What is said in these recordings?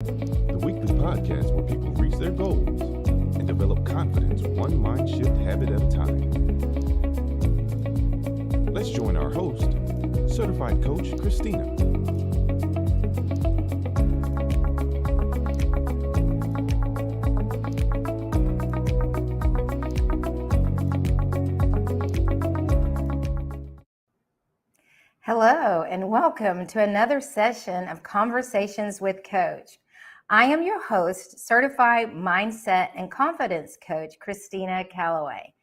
the weekly podcast where people reach their goals and develop confidence one mind shift habit at a time. Let's join our host, certified coach Christina. Hello, and welcome to another session of Conversations with Coach. I am your host, certified mindset and confidence coach, Christina Callaway.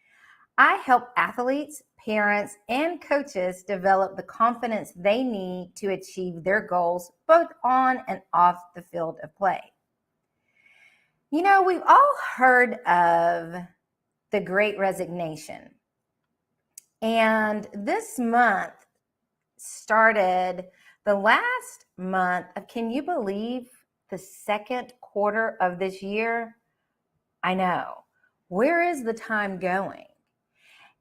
I help athletes, parents, and coaches develop the confidence they need to achieve their goals, both on and off the field of play. You know, we've all heard of the Great Resignation. And this month started the last month of, can you believe, the second quarter of this year? I know. Where is the time going?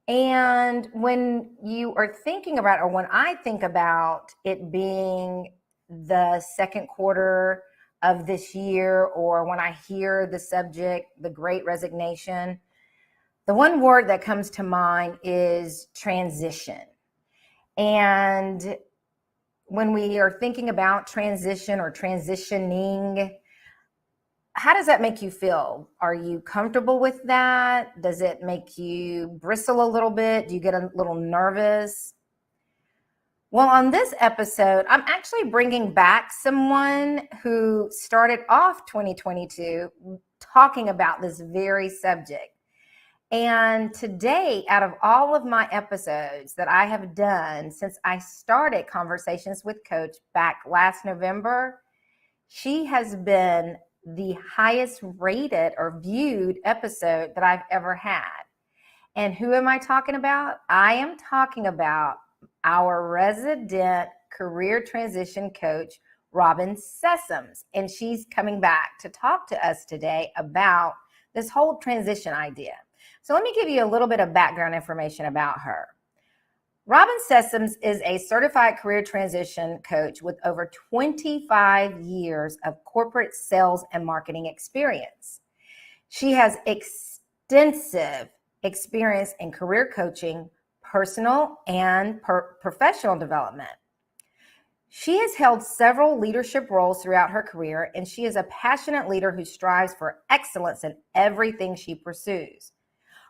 And when you are thinking about, or when I think about it being the second quarter of this year, or when I hear the subject, the Great Resignation, the one word that comes to mind is transition. And when we are thinking about transition or transitioning, how does that make you feel? Are you comfortable with that? Does it make you bristle a little bit? Do you get a little nervous? Well, on this episode, I'm actually bringing back someone who started off 2022 talking about this very subject. And today, out of all of my episodes that I have done since I started Conversations with Coach back last November, she has been the highest rated or viewed episode that I've ever had. And who am I talking about? I am talking about our resident career transition coach, Robyn Sessoms. And she's coming back to talk to us today about this whole transition idea. So let me give you a little bit of background information about her. Robyn Sessoms is a certified career transition coach with over 25 years of corporate sales and marketing experience. She has extensive experience in career coaching, personal and professional development. She has held several leadership roles throughout her career, and she is a passionate leader who strives for excellence in everything she pursues.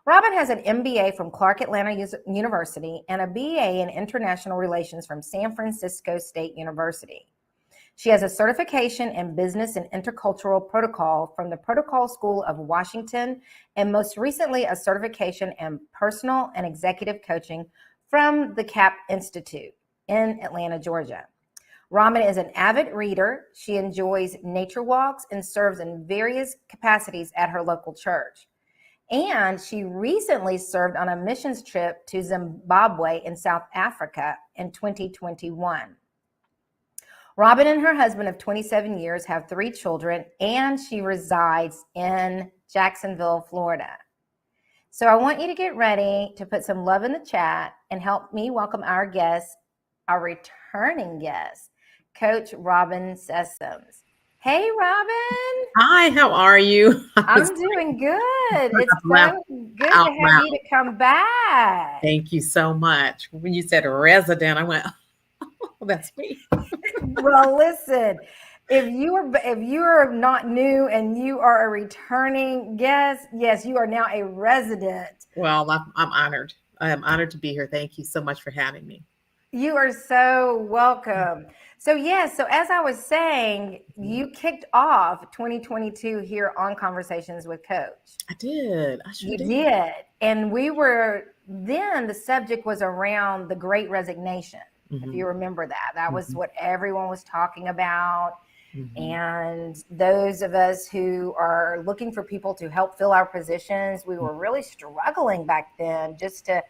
Robyn has an MBA from Clark Atlanta University and a BA in International Relations from San Francisco State University. She has a certification in Business and Intercultural Protocol from the Protocol School of Washington, and most recently a certification in Personal and Executive Coaching from the CAP Institute in Atlanta, Georgia. Robyn is an avid reader. She enjoys nature walks and serves in various capacities at her local church. And she recently served on a missions trip to Zimbabwe in South Africa in 2021. Robyn and her husband of 27 years have 3 children, and she resides in Jacksonville, Florida. So I want you to get ready to put some love in the chat and help me welcome our guest, our returning guest, Coach Robyn Sessoms. Hey, Robyn. Hi, how are you? I'm doing good. It's so good to have you to come back. Thank you so much. When you said resident, I went, oh, that's me. Well, listen, if you are not new and you are a returning guest, yes, you are now a resident. Well, I'm honored. I am honored to be here. Thank you so much for having me. You are so welcome. So as I was saying, you kicked off 2022 here on Conversations with Coach. I did. You did. And the subject was around the Great Resignation. If you remember that. That was what everyone was talking about. And those of us who are looking for people to help fill our positions, we were really struggling back then just to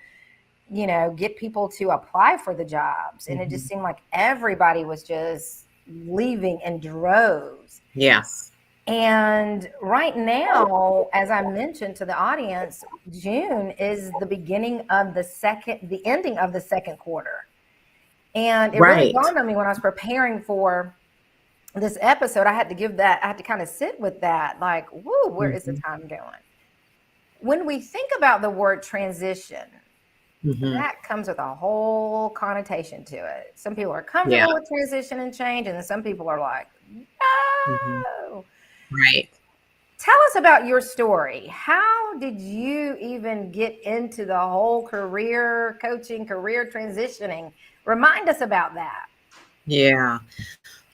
get people to apply for the jobs. And it just seemed like everybody was just leaving in droves. Yes. And right now, as I mentioned to the audience, June is the beginning of the ending of the second quarter. And it really dawned on me when I was preparing for this episode, I had to kind of sit with that, like, whoo, where is the Mhm. time going? When we think about the word transition, Mhm. that comes with a whole connotation to it. Some people are Yeah. comfortable with transition and change, and then some people are like, Mhm. no. Right. Tell us about your story. How did you even get into the whole career coaching, career transitioning? Remind us about that. Yeah.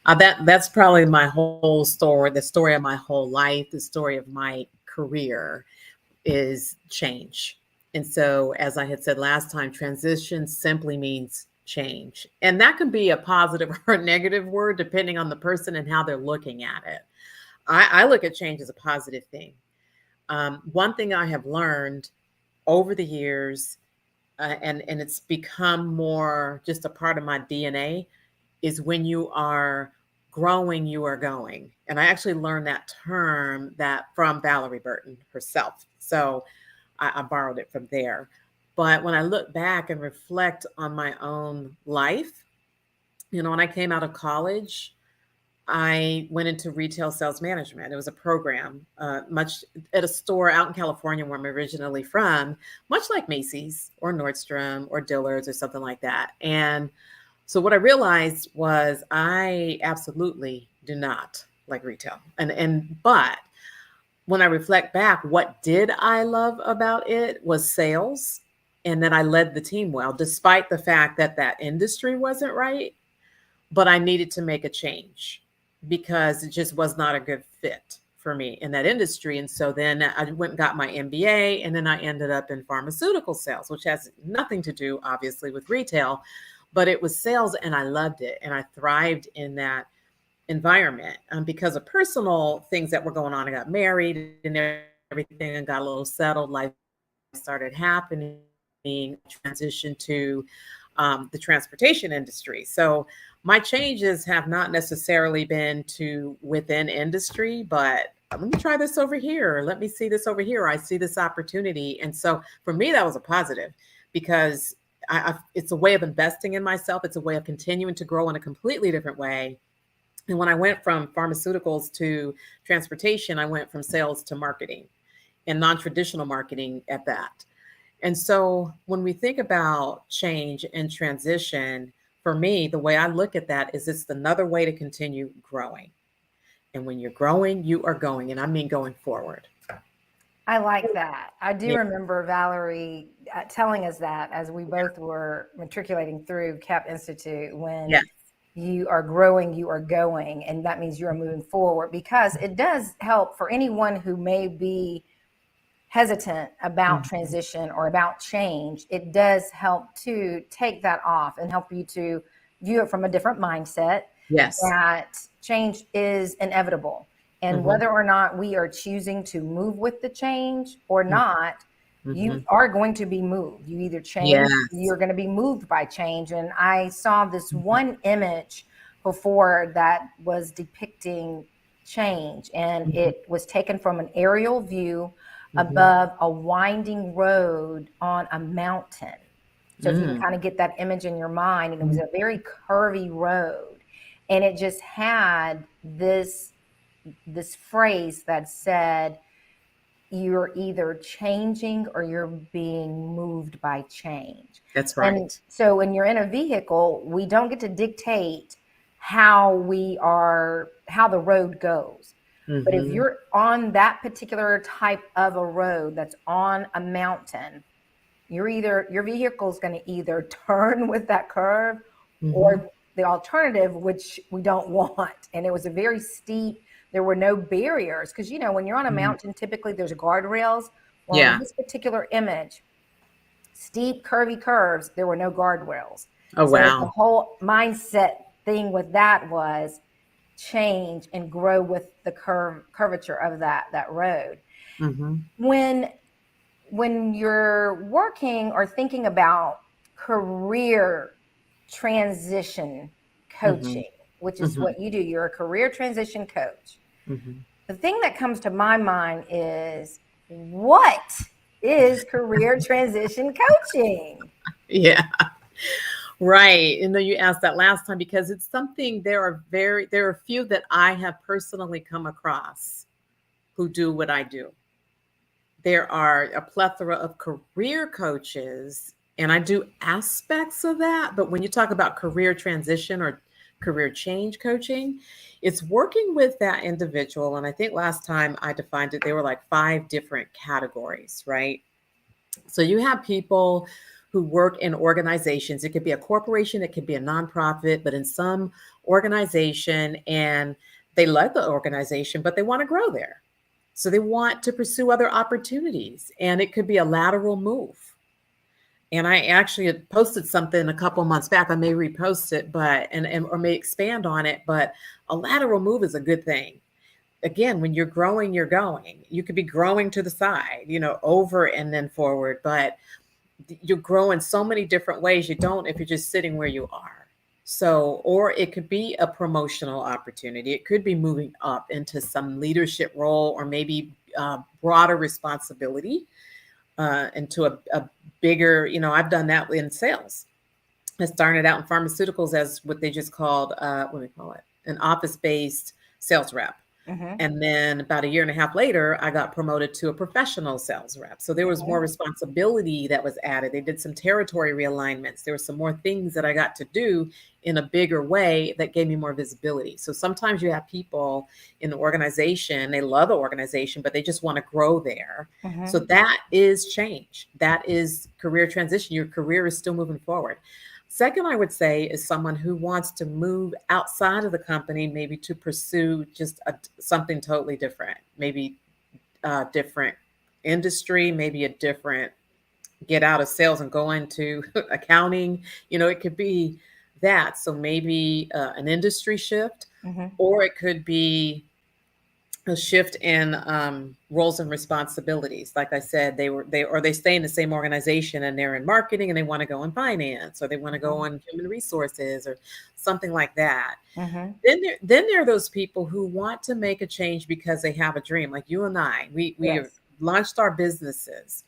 That's probably my whole story, the story of my whole life, the story of my career is change. And so, as I had said last time, transition simply means change. And that can be a positive or a negative word depending on the person and how they're looking at it. I look at change as a positive thing. One thing I have learned over the years, and it's become more just a part of my DNA, is when you are growing, you are going. And I actually learned that term that from Valerie Burton herself. So I borrowed it from there. But when I look back and reflect on my own life, when I came out of college, I went into retail sales management. It was a program, much at a store out in California where I'm originally from, much like Macy's or Nordstrom or Dillard's or something like that. And so what I realized was I absolutely do not like retail. But when I reflect back, what did I love about it was sales and that I led the team well, despite the fact that that industry wasn't right, but I needed to make a change because it just was not a good fit for me in that industry. And so then I went and got my MBA, and then I ended up in pharmaceutical sales, which has nothing to do, obviously, with retail, but it was sales and I loved it. And I thrived in that environment because of personal things that were going on. I got married and everything and got a little settled. Life started happening, transition to the transportation industry. So my changes have not necessarily been to within industry, but let me try this over here. Let me see this over here. I see this opportunity. And so for me, that was a positive because it's a way of investing in myself. It's a way of continuing to grow in a completely different way. And when I went from pharmaceuticals to transportation, I went from sales to marketing and non-traditional marketing at that. And so when we think about change and transition, for me, the way I look at that is it's another way to continue growing. And when you're growing, you are going. And I mean going forward. I like that. I do Yeah. remember Valerie telling us that as we both were matriculating through CAP Institute, when Yes. you are growing, you are going, and that means you are moving forward, because it does help for anyone who may be hesitant about Mhm. transition or about change. It does help to take that off and help you to view it from a different mindset, Yes. that change is inevitable. And Hmm. whether or not we are choosing to move with the change or not, you Hmm. are going to be moved. You either change, Yes. you're going to be moved by change. And I saw this Mhm. one image before that was depicting change, and Mhm. it was taken from an aerial view Mhm. above a winding road on a mountain. So if you can Mm. kind of get that image in your mind, and it was Mhm. a very curvy road, and it just had this phrase that said, you're either changing or you're being moved by change. That's And right. so when you're in a vehicle, we don't get to dictate how the road goes. But if Hmm. you're on that particular type of a road that's on a mountain, your vehicle is going to either turn with that curve, Hmm. or the alternative, which we don't want. And it was a very steep, there were no barriers, because when you're on a Hmm. mountain, typically there's guardrails. Well, in Yeah. this particular image, steep curvy curves, there were no guardrails. Oh, So the wow. whole mindset thing with that was change and grow with the curvature of that road. Hmm. When you're working or thinking about career transition Hmm. coaching, which is Hmm. what you do, you're a career transition coach. Hmm. The thing that comes to my mind is, what is career transition coaching? Yeah. Right. You know, you asked that last time because it's something there are a few that I have personally come across who do what I do. There are a plethora of career coaches, and I do aspects of that. But when you talk about career transition or career change coaching, it's working with that individual. And I think last time I defined it, there were like 5 different categories, right? So you have people who work in organizations. It could be a corporation, it could be a nonprofit, but in some organization, and they love the organization, but they want to grow there. So they want to pursue other opportunities, and it could be a lateral move. And I actually had posted something a couple months back. I may repost it, but and or may expand on it. But a lateral move is a good thing. Again, when you're growing, you're going. You could be growing to the side, over and then forward, but you grow in so many different ways. You don't if you're just sitting where you are. So, or it could be a promotional opportunity. It could be moving up into some leadership role, or maybe broader responsibility into a bigger, I've done that in sales. I started out in pharmaceuticals as what they just called, what do we call it? An office-based sales rep. Mm-hmm. And then about a year and a half later, I got promoted to a professional sales rep. So there was more responsibility that was added. They did some territory realignments. There were some more things that I got to do in a bigger way that gave me more visibility. So sometimes you have people in the organization, they love the organization, but they just want to grow there. Mm-hmm. So that is change. That is career transition. Your career is still moving forward. Second, I would say, is someone who wants to move outside of the company, maybe to pursue just something totally different, maybe a different industry, maybe a different, get out of sales and go into accounting. It could be that. So maybe an industry shift, or it could be a shift in roles and responsibilities. Like I said, they stay in the same organization and they're in marketing and they want to go in finance, or they want to go on human resources or something like that. Then there are those people who want to make a change because they have a dream. Like you and I, we have launched our businesses,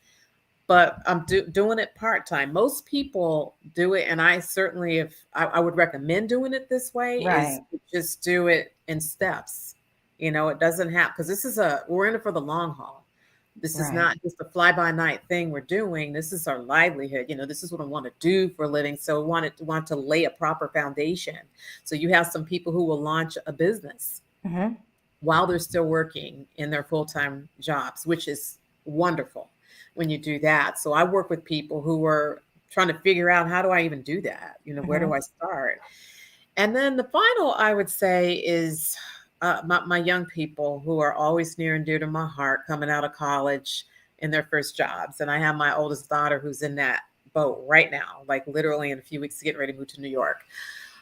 but I'm doing it part-time. Most people do it. And I certainly, if I would recommend doing it this way, is just do it in steps. It doesn't have, because we're in it for the long haul. This is not just a fly-by-night thing we're doing. This is our livelihood. This is what I want to do for a living. So we want to lay a proper foundation. So you have some people who will launch a business while they're still working in their full-time jobs, which is wonderful when you do that. So I work with people who are trying to figure out, how do I even do that? Where do I start? And then the final, I would say, is my young people who are always near and dear to my heart, coming out of college in their first jobs. And I have my oldest daughter who's in that boat right now, like literally in a few weeks, getting ready to move to New York.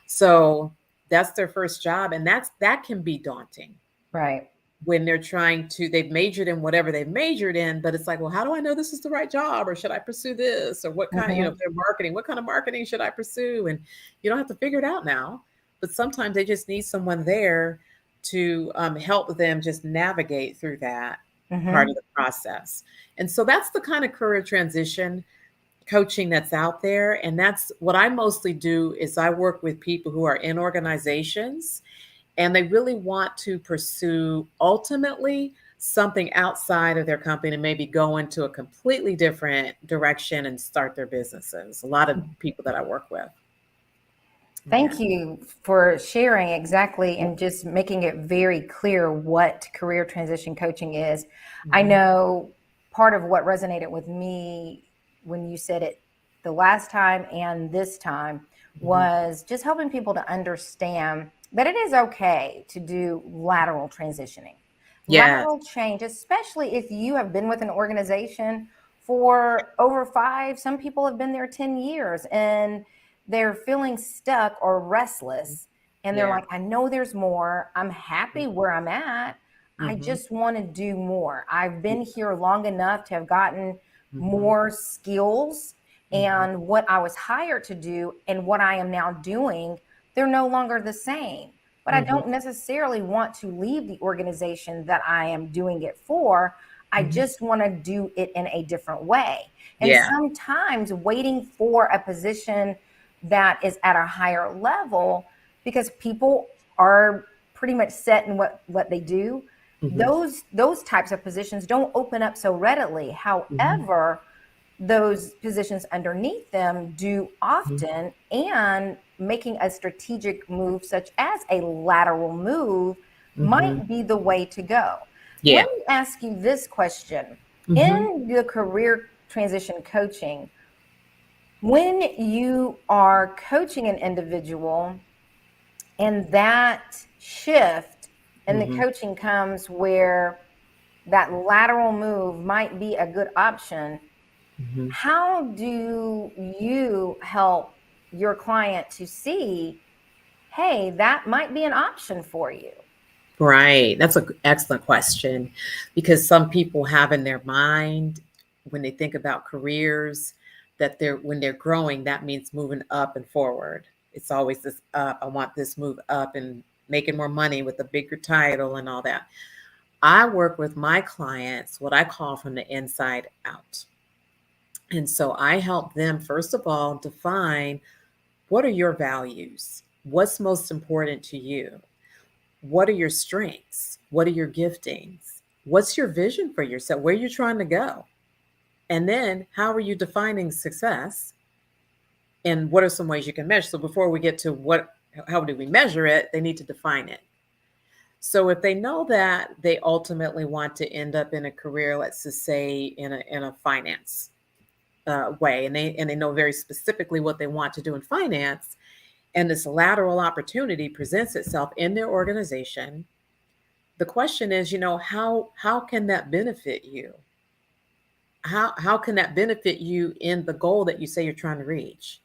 So that's their first job. And that can be daunting. Right. When they've majored in whatever they've majored in, but it's like, well, how do I know this is the right job? Or should I pursue this? Or what kind of, if they're marketing, what kind of marketing should I pursue? And you don't have to figure it out now, but sometimes they just need someone there to help them just navigate through that part of the process. And so that's the kind of career transition coaching that's out there. And that's what I mostly do, is I work with people who are in organizations and they really want to pursue ultimately something outside of their company and maybe go into a completely different direction and start their businesses. A lot of people that I work with. Thank you for sharing exactly and just making it very clear what career transition coaching is. I know part of what resonated with me when you said it the last time and this time was just helping people to understand that it is okay to do lateral transitioning. Lateral change, especially if you have been with an organization for over 5, some people have been there 10 years and they're feeling stuck or restless. And they're like, I know there's more. I'm happy where I'm at. I just want to do more. I've been here long enough to have gotten more skills. And what I was hired to do and what I am now doing, they're no longer the same. But I don't necessarily want to leave the organization that I am doing it for. I just want to do it in a different way. And sometimes waiting for a position that is at a higher level, because people are pretty much set in what they do. Those types of positions don't open up so readily. However, those positions underneath them do often, and making a strategic move such as a lateral move might be the way to go. Yeah. Let me ask you this question. In the career transition coaching, when you are coaching an individual and that shift in the coaching comes where that lateral move might be a good option, how do you help your client to see, hey, that might be an option for you? Right. That's an excellent question, because some people have in their mind, when they think about careers, that when they're growing, that means moving up and forward. It's always this up. I want this move up and making more money with a bigger title and all that. I work with my clients what I call from the inside out. And so I help them, first of all, define, what are your values? What's most important to you? What are your strengths? What are your giftings? What's your vision for yourself? Where are you trying to go? And then how are you defining success? And what are some ways you can measure? So before we get to how do we measure it, they need to define it. So if they know that they ultimately want to end up in a career, let's just say in a finance way, and they know very specifically what they want to do in finance, and this lateral opportunity presents itself in their organization, the question is, how can that benefit you? How can that benefit you in the goal that you say you're trying to reach?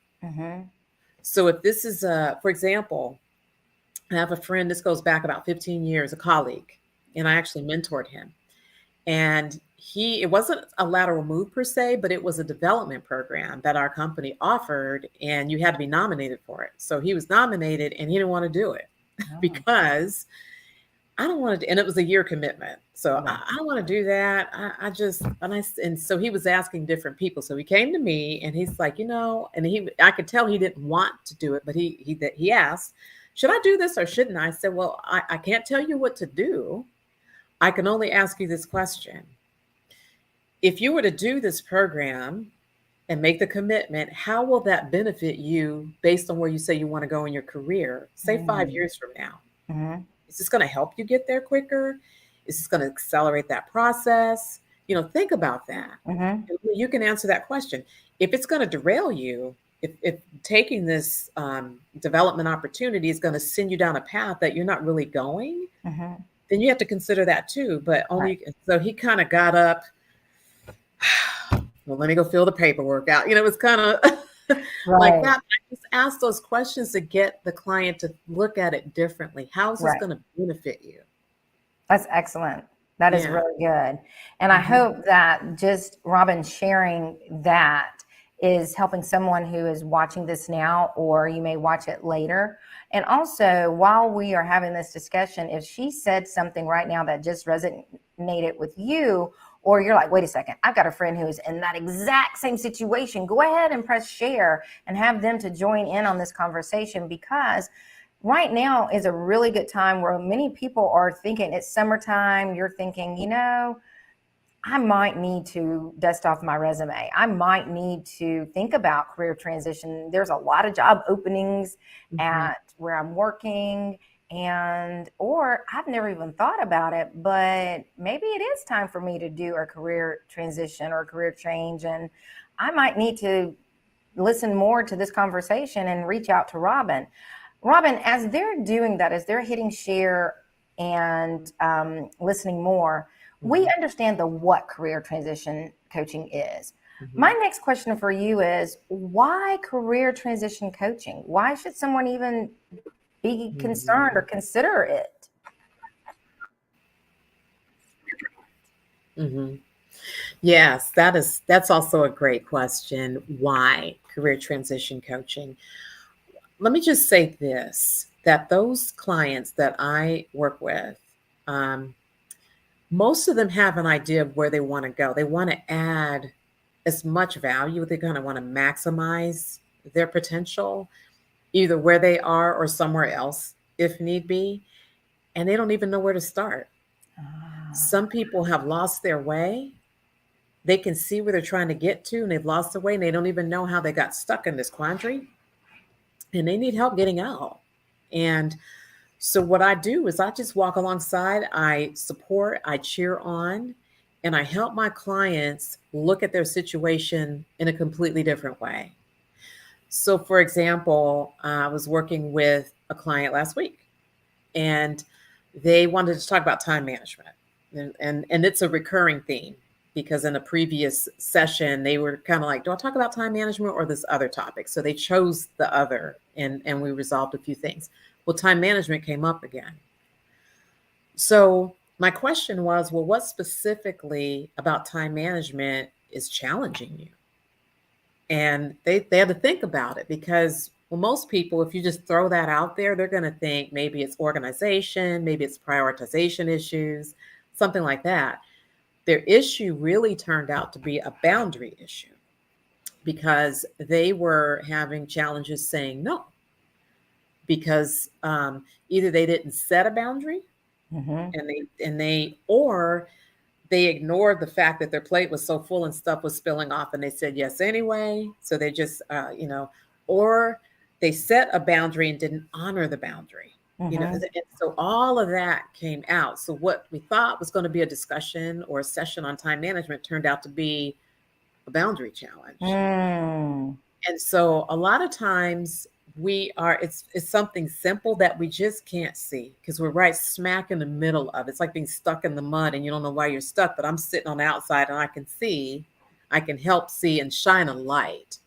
So if this is for example, I have a friend, this goes back about 15 years, a colleague, and I actually mentored him. And it wasn't a lateral move per se, but it was a development program that our company offered, and you had to be nominated for it. So he was nominated and he didn't want to do it because I don't want to, and it was a year commitment. So I don't want to do that. And so he was asking different people. So he came to me and he's like, and I could tell he didn't want to do it, but he asked, should I do this or shouldn't I? I said, well, I can't tell you what to do. I can only ask you this question. If you were to do this program and make the commitment, how will that benefit you based on where you say you want to go in your career, say 5 years from now? Is this going to help you get there quicker? Is this going to accelerate that process? Think about that. You can answer that question. If it's going to derail you, if taking this development opportunity is going to send you down a path that you're not really going, then you have to consider that too. But so he kind of got up. Well, let me go fill the paperwork out. It was kind of like that. I just ask those questions to get the client to look at it differently. How is this going to benefit you? That's excellent. That is really good. And I hope that just Robyn sharing that is helping someone who is watching this now, or you may watch it later. And also, while we are having this discussion, if she said something right now that just resonated with you, or you're like, wait a second, I've got a friend who is in that exact same situation, go ahead and press share and have them to join in on this conversation, because right now is a really good time where many people are thinking it's summertime. You're thinking, I might need to dust off my resume. I might need to think about career transition. There's a lot of job openings at where I'm working, or I've never even thought about it, but maybe it is time for me to do a career transition or a career change. And I might need to listen more to this conversation and reach out to Robyn. Robyn, as they're doing that, as they're hitting share and listening more, we understand the what career transition coaching is. My next question for you is, why career transition coaching? Why should someone even be concerned or consider it? Yes, that's also a great question. Why career transition coaching? Let me just say this, that those clients that I work with, most of them have an idea of where they want to go. They want to add as much value. They're going to want to maximize their potential, either where they are or somewhere else if need be, and they don't even know where to start. Some people have lost their way. They can see where they're trying to get to, and they've lost their way, and they don't even know how they got stuck in this quandary, and they need help getting out. And so what I do is I just walk alongside, I support, I cheer on, and I help my clients look at their situation in a completely different way. So, for example, I was working with a client last week, and they wanted to talk about time management. And it's a recurring theme, because in a previous session, they were kind of like, do I talk about time management or this other topic? So they chose the other, and we resolved a few things. Well, time management came up again. So my question was, well, what specifically about time management is challenging you? And they had to think about it, because, well, most people, if you just throw that out there, they're going to think maybe it's organization, maybe it's prioritization issues, something like that. Their issue really turned out to be a boundary issue, because they were having challenges saying no, because either they didn't set a boundary, or they ignored the fact that their plate was so full and stuff was spilling off, and they said yes anyway. So they just, or they set a boundary and didn't honor the boundary. And so all of that came out. So what we thought was going to be a discussion or a session on time management turned out to be a boundary challenge. And so a lot of times it's something simple that we just can't see, because we're right smack in the middle of it. It's like being stuck in the mud and you don't know why you're stuck, but I'm sitting on the outside and I can help see and shine a light.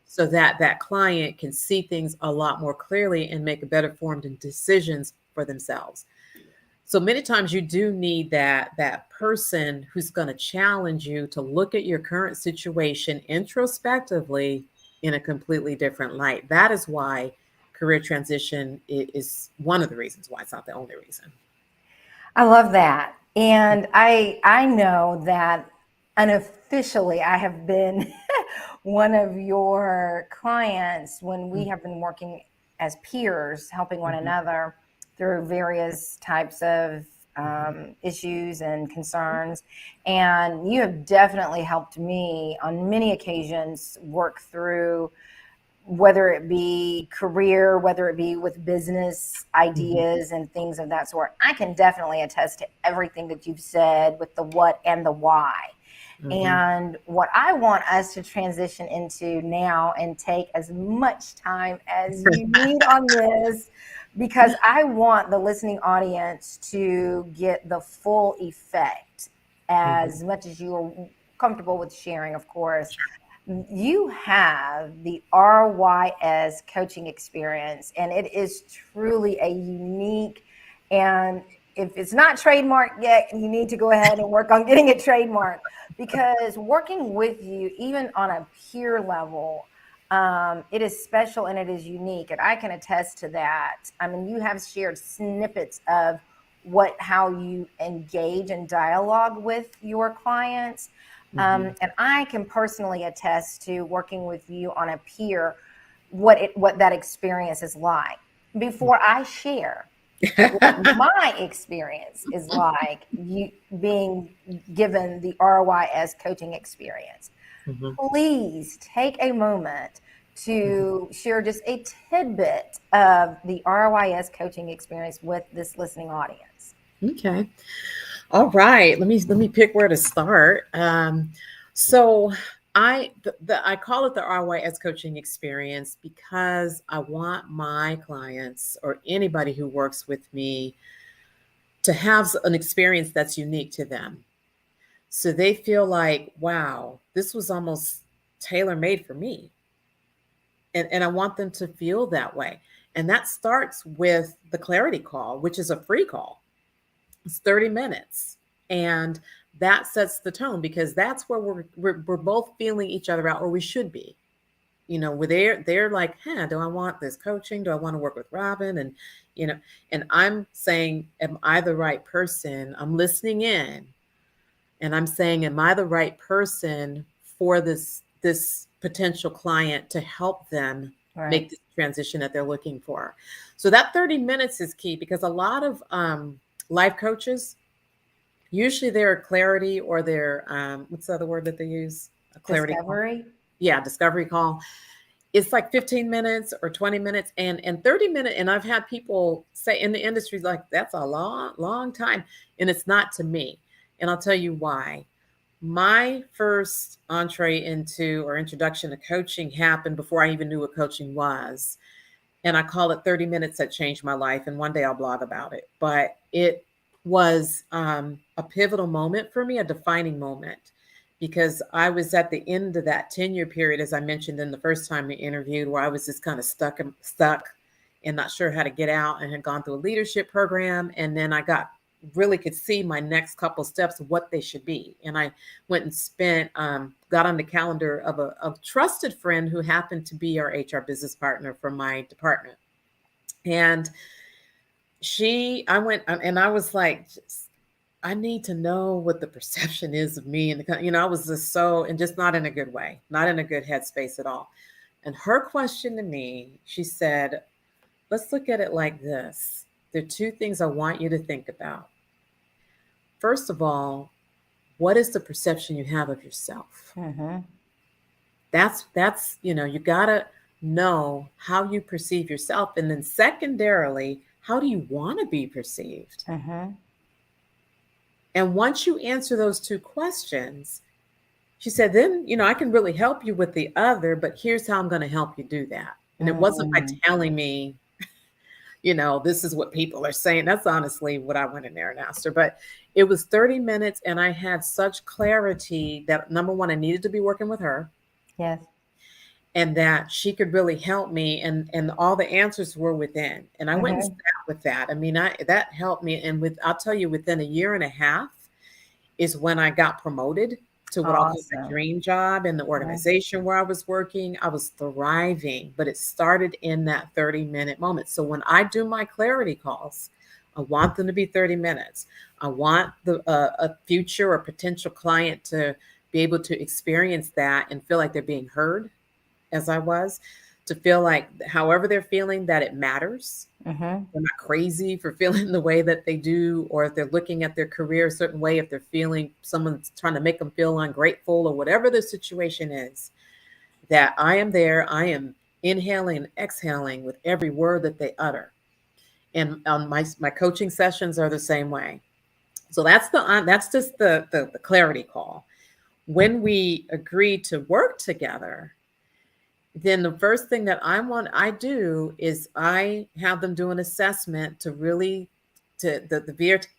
So that client can see things a lot more clearly and make better formed decisions for themselves. So many times you do need that person who's going to challenge you to look at your current situation introspectively in a completely different light. That is why career transition is one of the reasons why. It's not the only reason. I love that. And I know that unofficially I have been one of your clients when we have been working as peers, helping one another through various types of issues and concerns. And you have definitely helped me on many occasions work through, whether it be career, whether it be with business ideas and things of that sort. I can definitely attest to everything that you've said with the what and the why. And what I want us to transition into now, and take as much time as you need on this, because I want the listening audience to get the full effect as much as you are comfortable with sharing, of course. You have the RYS coaching experience, and it is truly a unique, and if it's not trademarked yet, you need to go ahead and work on getting it trademarked, because working with you, even on a peer level, it is special and it is unique. And I can attest to that. I mean, you have shared snippets of how you engage and dialogue with your clients. And I can personally attest to working with you on a peer, what that experience is like. Before I share what my experience is like, you being given the RYS coaching experience, please take a moment to share just a tidbit of the RYS coaching experience with this listening audience. Okay. All right. Let me pick where to start. So I call it the RYS coaching experience because I want my clients or anybody who works with me to have an experience that's unique to them. So they feel like, wow, this was almost tailor-made for me. And I want them to feel that way. And that starts with the clarity call, which is a free call. It's 30 minutes. And that sets the tone, because that's where we're both feeling each other out, or we should be. You know, where they're like, do I want this coaching? Do I want to work with Robyn? And, you know, and I'm saying, am I the right person? I'm listening in, and I'm saying, am I the right person for this potential client to help them Right. make the transition that they're looking for. So that 30 minutes is key, because a lot of life coaches, usually their clarity or their, what's the other word that they use? A clarity call. Discovery. Yeah, discovery call. It's like 15 minutes or 20 minutes and 30 minutes. And I've had people say in the industry, like, that's a long time. And it's not to me. And I'll tell you why. My first entree into or introduction to coaching happened before I even knew what coaching was. And I call it 30 minutes that changed my life. And one day I'll blog about it. But it was a pivotal moment for me, a defining moment, because I was at the end of that 10-year period, as I mentioned in the first time we interviewed, where I was just kind of stuck and not sure how to get out, and had gone through a leadership program. And then I really could see my next couple steps, what they should be. And I went and got on the calendar of a trusted friend who happened to be our HR business partner from my department. And I went and I was like, I need to know what the perception is of me. And, I was just not in a good way, not in a good headspace at all. And her question to me, she said, let's look at it like this. There are two things I want you to think about. First of all, what is the perception you have of yourself? Mm-hmm. That's, you got to know how you perceive yourself. And then secondarily, how do you want to be perceived? Mm-hmm. And once you answer those two questions, she said, then, I can really help you with the other, but here's how I'm going to help you do that. And it wasn't by telling me, this is what people are saying. That's honestly what I went in there and asked her. But it was 30 minutes and I had such clarity that, number one, I needed to be working with her. Yes. And that she could really help me, and all the answers were within. And I went and sat with that. I mean, that helped me. And I'll tell you, within a year and a half is when I got promoted to what I'll call my dream job in the organization where I was working. I was thriving, but it started in that 30-minute moment. So when I do my clarity calls, I want them to be 30 minutes. I want a future or potential client to be able to experience that and feel like they're being heard, as I was, to feel like however they're feeling, that it matters. Mm-hmm. They're not crazy for feeling the way that they do, or if they're looking at their career a certain way, if they're feeling someone's trying to make them feel ungrateful or whatever the situation is, that I am there. I am inhaling and exhaling with every word that they utter. And my coaching sessions are the same way. So that's just the clarity call. When we agree to work together, then the first thing that I do is I have them do an assessment to the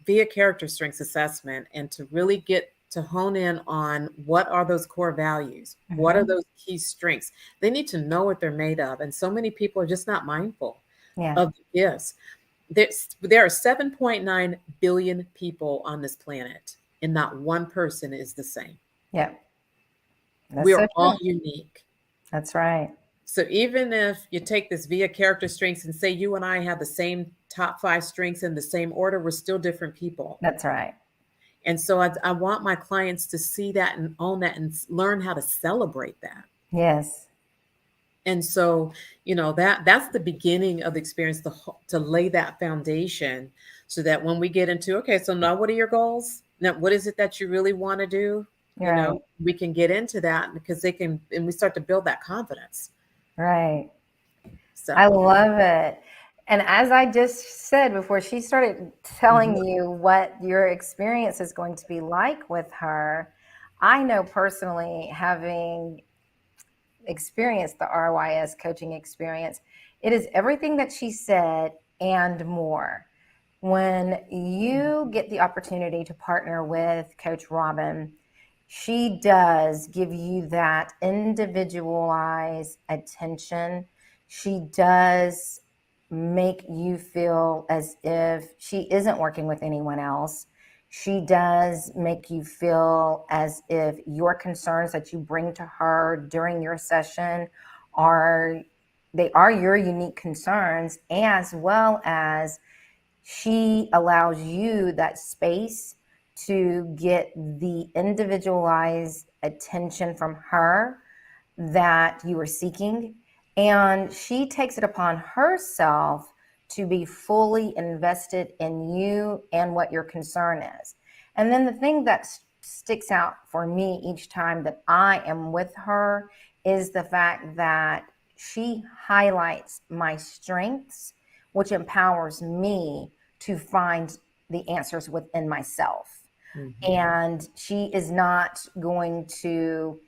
via character strengths assessment, and to really get to hone in on what are those core values, what are those key strengths. They need to know what they're made of, and so many people are just not mindful of this. There are 7.9 billion people on this planet, and not one person is the same. Yeah, we are all unique. That's right. So even if you take this via character strengths and say you and I have the same top 5 strengths in the same order, we're still different people. That's right. And so I want my clients to see that and own that and learn how to celebrate that. Yes. And so, that's the beginning of the experience, to lay that foundation, so that when we get into, okay, so now what are your goals? Now, what is it that you really want to do? Right. We can get into that, because and we start to build that confidence. Right. So I love it. And as I just said before she started telling you what your experience is going to be like with her, I know personally, having experienced the RYS coaching experience, it is everything that she said and more. When you get the opportunity to partner with Coach Robyn, she does give you that individualized attention. She does make you feel as if she isn't working with anyone else. She does make you feel as if your concerns that you bring to her during your session are your unique concerns, as well as she allows you that space to get the individualized attention from her that you are seeking. And she takes it upon herself to be fully invested in you and what your concern is. And then the thing that sticks out for me each time that I am with her is the fact that she highlights my strengths, which empowers me to find the answers within myself. Mm-hmm. And she is not going to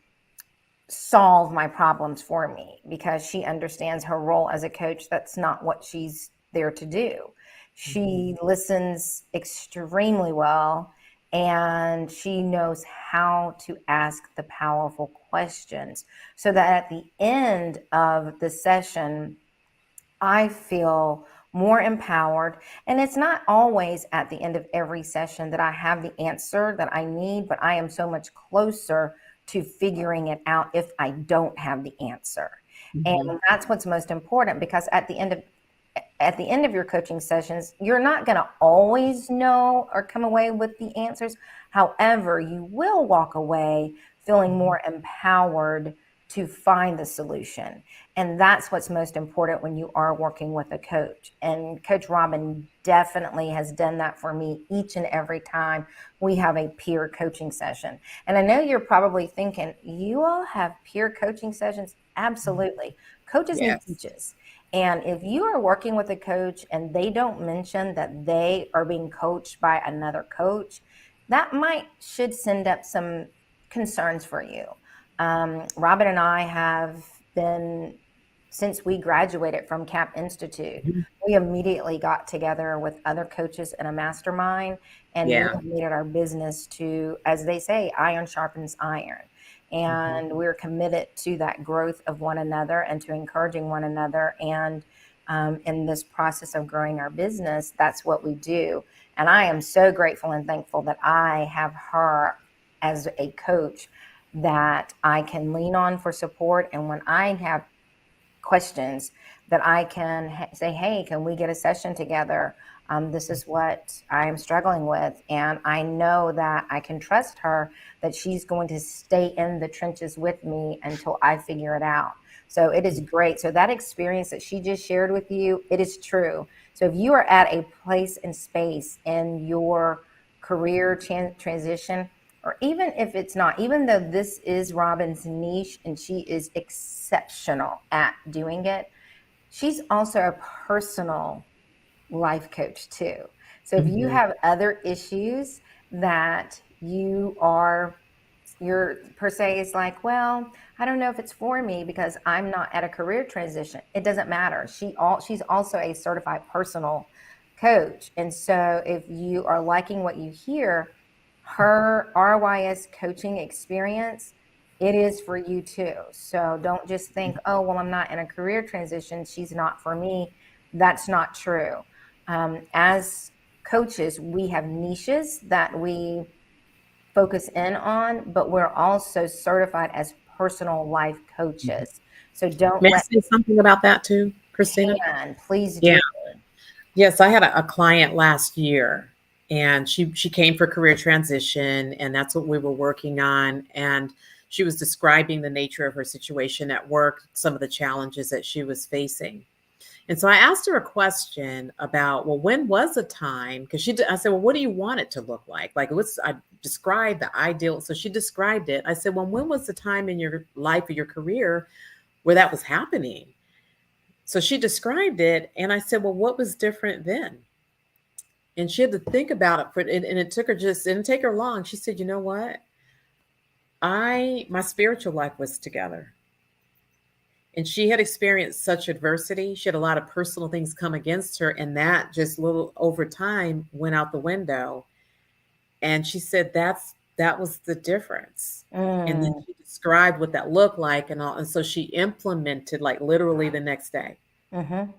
solve my problems for me because she understands her role as a coach. That's not what she's there to do. She listens extremely well, and she knows how to ask the powerful questions so that at the end of the session, I feel more empowered. And it's not always at the end of every session that I have the answer that I need, but I am so much closer to figuring it out if I don't have the answer. And that's what's most important, because at the end of your coaching sessions, you're not going to always know or come away with the answers. However, you will walk away feeling more empowered to find the solution. And that's what's most important when you are working with a coach. And Coach Robyn definitely has done that for me each and every time we have a peer coaching session. And I know you're probably thinking, you all have peer coaching sessions? Absolutely. Coaches need teachers. And if you are working with a coach and they don't mention that they are being coached by another coach, that should send up some concerns for you. Robyn and I have been, since we graduated from CAP Institute, we immediately got together with other coaches in a mastermind, and we have made it our business to, as they say, iron sharpens iron. And we're committed to that growth of one another and to encouraging one another. And in this process of growing our business, that's what we do. And I am so grateful and thankful that I have her as a coach that I can lean on for support. And when I have questions, that I can say, hey, can we get a session together? This is what I'm struggling with. And I know that I can trust her, that she's going to stay in the trenches with me until I figure it out. So it is great. So that experience that she just shared with you, it is true. So if you are at a place and space in your career transition, or even if it's not, even though this is Robyn's niche and she is exceptional at doing it, she's also a personal life coach too. So if you have other issues that your per se is like, well, I don't know if it's for me because I'm not at a career transition. It doesn't matter. She's also a certified personal coach. And so if you are liking what you hear, her RYS coaching experience, it is for you too. So don't just think, oh, well, I'm not in a career transition, she's not for me. That's not true. As coaches, we have niches that we focus in on, but we're also certified as personal life coaches. So don't May I say something about that too, Christina? Please do. Yeah. Yes, I had a client last year, and she came for career transition, and that's what we were working on. And she was describing the nature of her situation at work, some of the challenges that she was facing. And so I asked her a question about, well, when was a time? Because I said, well, what do you want it to look like? Like, I described the ideal. So she described it. I said, well, when was the time in your life or your career where that was happening? So she described it. And I said, well, what was different then? And she had to think about it and it didn't take her long. She said, you know what? My spiritual life was together. And she had experienced such adversity. She had a lot of personal things come against her. And that just little over time went out the window. And she said, that was the difference. And then she described what that looked like and all. And so she implemented, like, literally the next day.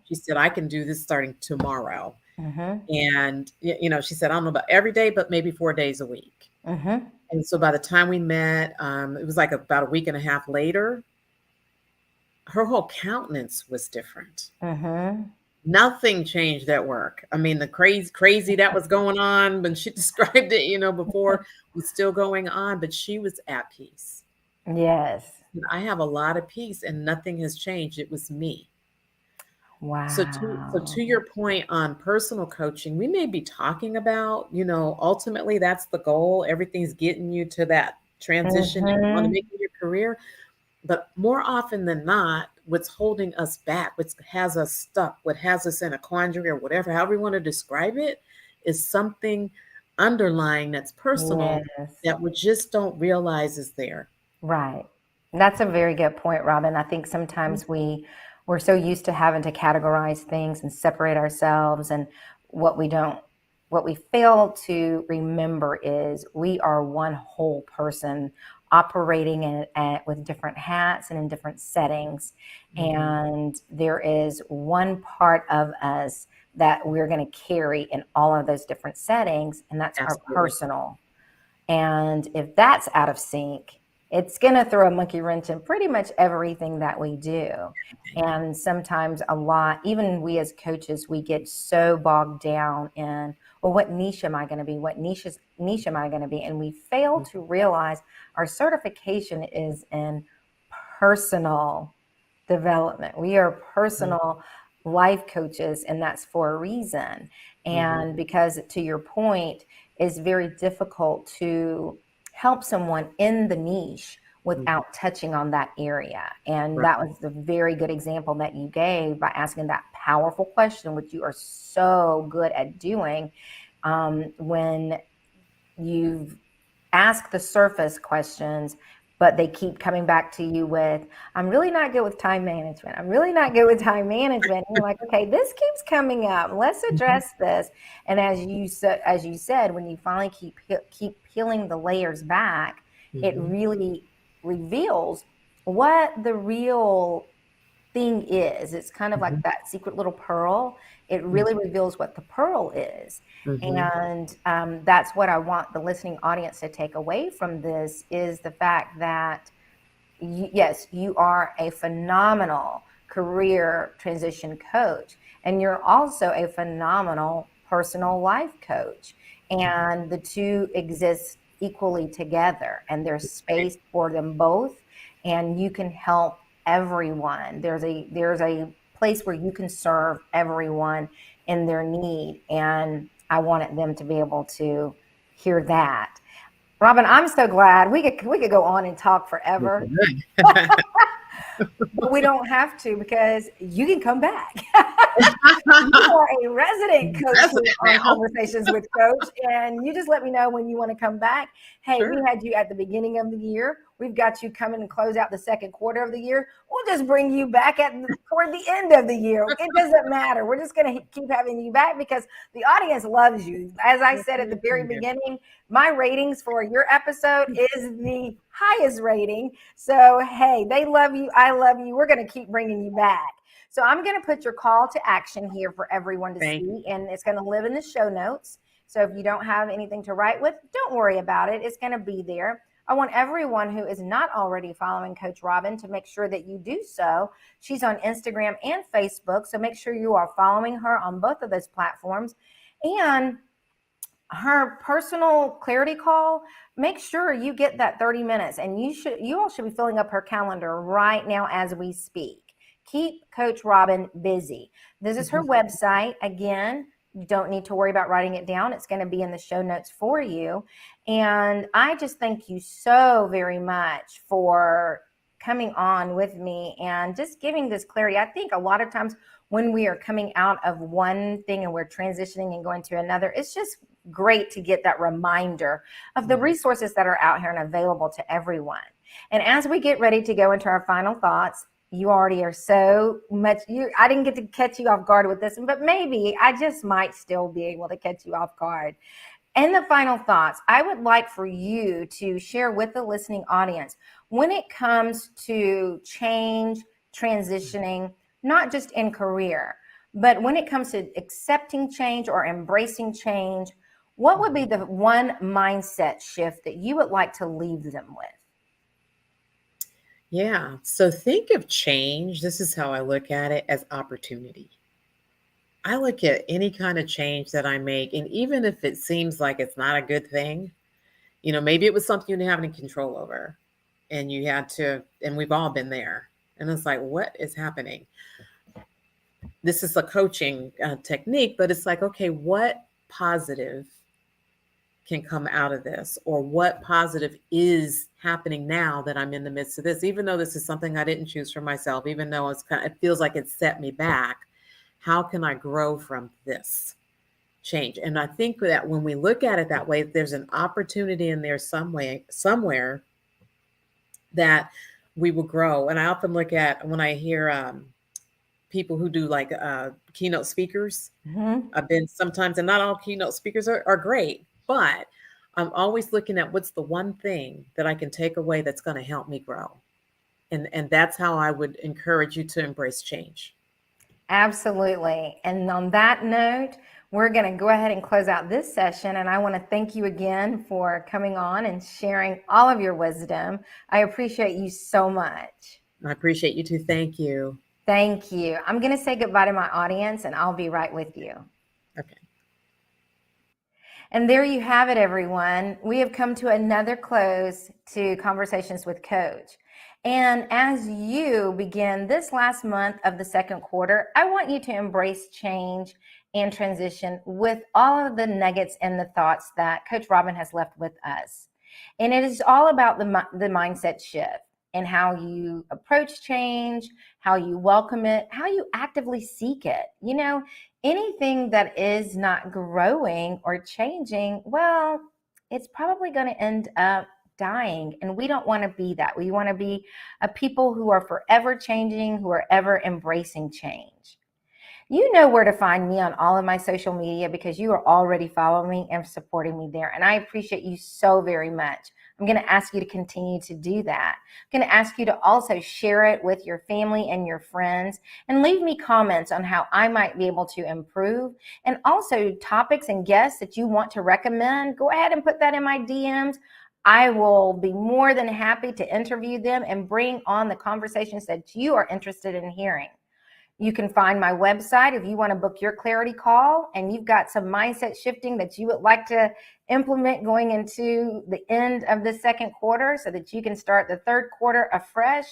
She said, I can do this starting tomorrow. And, she said, I don't know about every day, but maybe 4 days a week. And so by the time we met, it was like about a week and a half later, her whole countenance was different. Nothing changed at work. I mean, the crazy that was going on when she described it, before was still going on, but she was at peace. Yes. I have a lot of peace and nothing has changed. It was me. So to Wow. your point on personal coaching, we may be talking about, ultimately that's the goal. Everything's getting you to that transition that you want to Mm-hmm. make in your career. But more often than not, what's holding us back, what has us stuck, what has us in a quandary or whatever, however you want to describe it, is something underlying that's personal Yes. that we just don't realize is there. Right. That's a very good point, Robin. I think Mhm. sometimes we're so used to having to categorize things and separate ourselves, and what we don't what we fail to remember is we are one whole person operating with different hats and in different settings. Mhm. And there is one part of us that we're going to carry in all of those different settings, and that's our Absolutely. personal. And if that's out of sync, it's going to throw a monkey wrench in pretty much everything that we do. And sometimes even we as coaches, we get so bogged down in, well, what niche am I going to be? What niche am I going to be? And we fail to realize our certification is in personal development. We are Mhm. personal life coaches, and that's for a reason. Mhm. And because, to your point, it's very difficult to help someone in the niche Mhm. without touching on that area. And Right. that was the very good example that you gave by asking that powerful question, which you are so good at doing, when you've asked the surface questions, but they keep coming back to you with, I'm really not good with time management. I'm really not good with time management. And you're like, okay, this keeps coming up. Let's Mhm. address this. And as you said, when you finally keep peeling the layers back, it Mhm. really reveals what the real thing is. It's kind of like Mhm. that secret little pearl. It Mhm. really reveals what the pearl is. Mhm. And that's what I want the listening audience to take away from this, is the fact that yes, you are a phenomenal career transition coach, and you're also a phenomenal personal life coach. And the two exist equally together, and there's Right. space for them both, and you can help everyone. There's a place where you can serve everyone in their need, and I wanted them to be able to hear that. Robin, I'm so glad we could go on and talk forever, Good. but we don't have to, because you can come back. You are a resident coach That's here it on now. Conversations with Coach, and you just let me know when you want to come back. Hey, we Sure. had you at the beginning of the year. We've got you coming and close out the second quarter of the year. We'll just bring you back toward the end of the year. It doesn't matter. We're just going to keep having you back because the audience loves you. As I said at the very beginning, my ratings for your episode is the highest rating. So, hey, they love you. I love you. We're going to keep bringing you back. So I'm going to put your call to action here for everyone to Thank you. see, and it's going to live in the show notes. So if you don't have anything to write with, don't worry about it. It's going to be there. I want everyone who is not already following Coach Robyn to make sure that you do so. She's on Instagram and Facebook, so make sure you are following her on both of those platforms. And her personal clarity call, make sure you get that 30 minutes, and you all should be filling up her calendar right now as we speak. Keep Coach Robyn busy. This is her website. Again, you don't need to worry about writing it down. It's going to be in the show notes for you. And I just thank you so very much for coming on with me and just giving this clarity. I think a lot of times when we are coming out of one thing and we're transitioning and going to another, it's just great to get that reminder of the Mhm. resources that are out here and available to everyone. And as we get ready to go into our final thoughts, you already are so much, I didn't get to catch you off guard with this one, but maybe I just might still be able to catch you off guard. In the final thoughts, I would like for you to share with the listening audience, when it comes to change, transitioning, not just in career, but when it comes to accepting change or embracing change, what would be the one mindset shift that you would like to leave them with? Yeah. So think of change. This is how I look at it, as opportunity. I look at any kind of change that I make, and even if it seems like it's not a good thing, maybe it was something you didn't have any control over. and you had to, and we've all been there. And it's like, what is happening? This is a coaching technique, but it's like, okay, what positive can come out of this, or what positive is happening now that I'm in the midst of this, even though this is something I didn't choose for myself, even though it feels like it set me back. How can I grow from this change? And I think that when we look at it that way, there's an opportunity in there somewhere that we will grow. And I often look at, when I hear people who do like keynote speakers, I've been sometimes, and not all keynote speakers are great, but I'm always looking at what's the one thing that I can take away that's going to help me grow. And that's how I would encourage you to embrace change. Absolutely. And on that note, we're going to go ahead and close out this session. And I want to thank you again for coming on and sharing all of your wisdom. I appreciate you so much. I appreciate you too. Thank you. Thank you. I'm going to say goodbye to my audience, and I'll be right with you. Okay. And there you have it, everyone. We have come to another close to Conversations with Coach. And as you begin this last month of the second quarter, I want you to embrace change and transition with all of the nuggets and the thoughts that Coach Robyn has left with us. And it is all about the mindset shift and how you approach change, how you welcome it, how you actively seek it. You know, anything that is not growing or changing, well, it's probably going to end up dying. And we don't want to be that. We want to be a people who are forever changing, who are ever embracing change. You know where to find me on all of my social media because you are already following me and supporting me there. And I appreciate you so very much. I'm going to ask you to continue to do that. I'm going to ask you to also share it with your family and your friends, and leave me comments on how I might be able to improve, and also topics and guests that you want to recommend. Go ahead and put that in my DMs. I will be more than happy to interview them and bring on the conversations that you are interested in hearing. You can find my website if you want to book your clarity call and you've got some mindset shifting that you would like to implement going into the end of the second quarter so that you can start the third quarter afresh.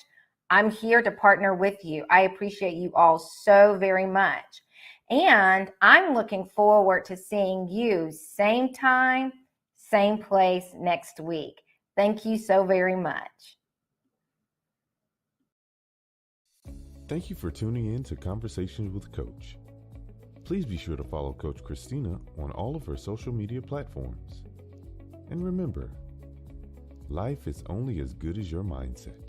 I'm here to partner with you. I appreciate you all so very much. And I'm looking forward to seeing you same time, same place next week. Thank you so very much. Thank you for tuning in to Conversations with Coach. Please be sure to follow Coach Christina on all of her social media platforms. And remember, life is only as good as your mindset.